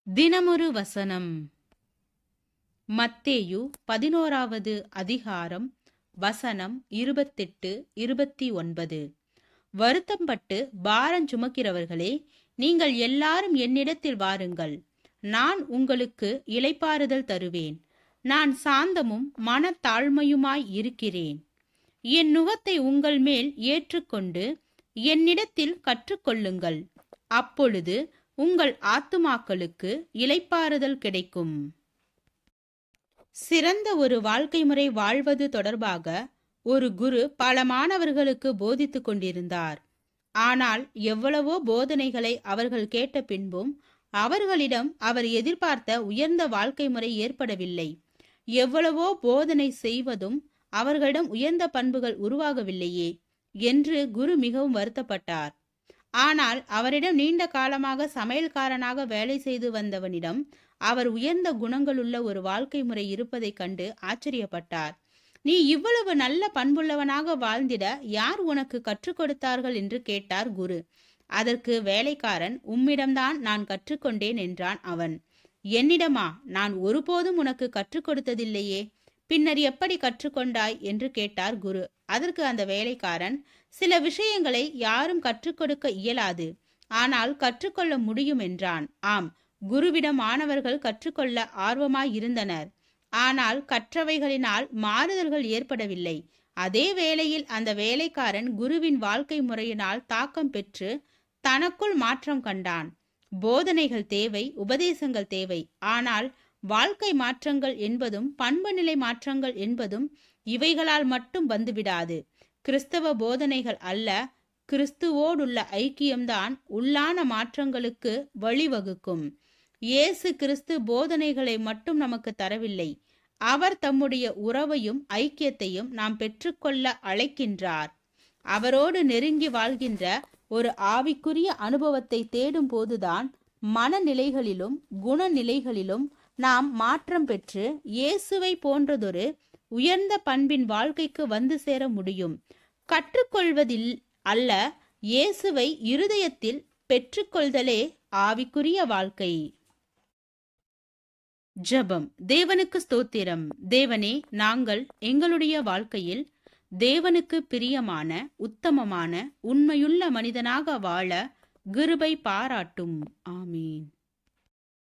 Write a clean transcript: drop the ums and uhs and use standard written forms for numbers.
தினமொரு வசனம். மத்தேயு 11வது அதிகாரம் வசனம் 28, 29. வருத்தப்பட்டு பாரஞ்சுமக்கிறவர்களே, நீங்கள் எல்லாரும் என்னிடத்தில் வாருங்கள், நான் உங்களுக்கு இளைப்பாறுதல் தருவேன். நான் சாந்தமும் மனத்தாழ்மையுமாய் இருக்கிறேன். என் நுகத்தை உங்கள் மேல் ஏற்றுக்கொண்டு என்னிடத்தில் கற்றுக்கொள்ளுங்கள், அப்பொழுது உங்கள் ஆத்துமாக்களுக்கு இளைப்பாறுதல் கிடைக்கும். சிறந்த ஒரு வாழ்க்கை முறை வாழ்வது தொடர்பாக ஒரு குரு பல மாணவர்களுக்கு போதித்துக் கொண்டிருந்தார். ஆனால் எவ்வளவோ போதனைகளை அவர்கள் கேட்ட பின்பும் அவர்களிடம் அவர் எதிர்பார்த்த உயர்ந்த வாழ்க்கை முறை ஏற்படவில்லை. எவ்வளவோ போதனை செய்வதும் அவர்களிடம் உயர்ந்த பண்புகள் உருவாகவில்லையே என்று குரு மிகவும் வருத்தப்பட்டார். ஆனால் அவரிடம் நீண்ட காலமாக சமையல்காரனாக வேலை செய்து வந்தவனிடம் அவர் உயர்ந்த குணங்களுள்ள ஒரு வாழ்க்கை முறை இருப்பதைக் கண்டு ஆச்சரியப்பட்டார். நீ இவ்வளவு நல்ல பண்புள்ளவனாக வாழ்ந்திட யார் உனக்கு கற்றுக் கொடுத்தார்கள் என்று கேட்டார் குரு. அதற்கு வேலைக்காரன், உம்மிடம்தான் நான் கற்றுக்கொண்டேன் என்றான் அவன். என்னிடமா? நான் ஒருபோதும் உனக்கு கற்றுக் கொடுத்ததில்லையே, பின்னர் எப்படி கற்றுக்கொண்டாய் என்று கேட்டார் குரு. அதற்கு அந்த வேலைக்காரன், சில விஷயங்களை யாரும் கற்றுக் கொடுக்க இயலாது, ஆனால் கற்றுக்கொள்ள முடியும் என்றான். ஆம், குருவிடம் மாணவர்கள் கற்றுக்கொள்ள ஆர்வமாயிருந்தனர். ஆனால் கற்றவைகளினால் மாறுதல்கள் ஏற்படவில்லை. அதே வேளையில் அந்த வேலைக்காரன் குருவின் வாழ்க்கை முறையினால் தாக்கம் பெற்று தனக்குள் மாற்றம் கண்டான். போதனைகள் தேவை, உபதேசங்கள் தேவை. ஆனால் வாழ்க்கை மாற்றங்கள் என்பதும் பண்பு நிலை மாற்றங்கள் என்பதும் இவைகளால் மட்டும் வந்துவிடாது. கிறிஸ்தவ போதனைகள் அல்ல, கிறிஸ்துவோடுள்ள ஐக்கியம்தான் உள்ளான மாற்றங்களுக்கு வழிவகுக்கும். இயேசு கிறிஸ்து போதனைகளை மட்டும் நமக்கு தரவில்லை, அவர் தம்முடைய உறவையும் ஐக்கியத்தையும் நாம் பெற்றுக்கொள்ள அழைக்கின்றார். அவரோடு நெருங்கி வாழ்கின்ற ஒரு ஆவிக்குரிய அனுபவத்தை தேடும் போதுதான் மனநிலைகளிலும் குணநிலைகளிலும் நாம் மாற்றம் பெற்று இயேசுவை போன்றதொரு உயர்ந்த பண்பின் வாழ்க்கைக்கு வந்து சேர முடியும். கற்றுக்கொள்வதில் அல்ல, இயேசுவை இருதயத்தில் பெற்றுக்கொள்தலே ஆவிக்குரிய வாழ்க்கை. ஜெபம். தேவனுக்கு ஸ்தோத்திரம். தேவனே, நாங்கள் எங்களுடைய வாழ்க்கையில் தேவனுக்கு பிரியமான, உத்தமமான, உண்மையுள்ள மனிதனாக வாழ கிருபை பாராட்டும். ஆமீன்.